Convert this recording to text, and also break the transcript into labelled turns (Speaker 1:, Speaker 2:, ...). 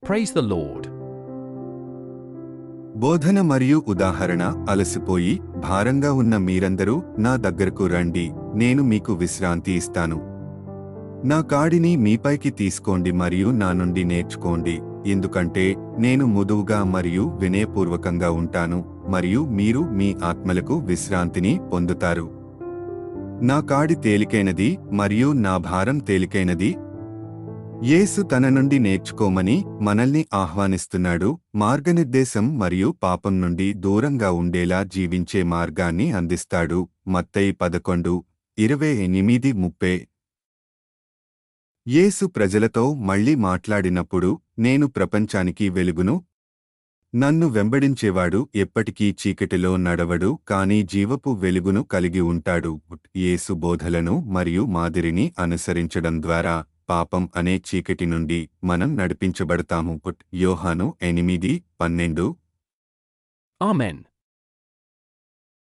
Speaker 1: Praise the Lord.
Speaker 2: బోధన మరియు ఉదాహరణ. అలసిపోయి భారంగా ఉన్న మీరందరూ నా దగ్గరకు రండి, నేను మీకు విశ్రాంతి ఇస్తాను. నా కాడిని మీపైకి తీసుకోండి మరియు నా నుండి నేర్చుకోండి, ఎందుకంటే నేను మృదువుగా మరియు వినయపూర్వకంగా ఉంటాను, మరియు మీరు మీ ఆత్మలకు విశ్రాంతిని పొందుతారు. నా కాడి తేలికైనది మరియు నా భారం తేలికైనది. యేసు తన నుండి నేర్చుకోమని మనల్ని ఆహ్వానిస్తున్నాడు. మార్గనిర్దేశం మరియు పాపం నుండి దూరంగా ఉండేలా జీవించే మార్గాన్ని అందిస్తాడు. మత్తయి 11:28-30. యేసు ప్రజలతో మళ్ళీ మాట్లాడినప్పుడు, నేను ప్రపంచానికి వెలుగును. నన్ను వెంబడించేవాడు ఎప్పటికీ చీకటిలో నడవడు, కానీ జీవపు వెలుగును కలిగి ఉంటాడు. యేసు బోధలను మరియు మాదిరిని అనుసరించడం ద్వారా పాపం అనే చీకటి నుండి మనం నడిపించబడతాము. యోహాను 8:12.
Speaker 1: Amen.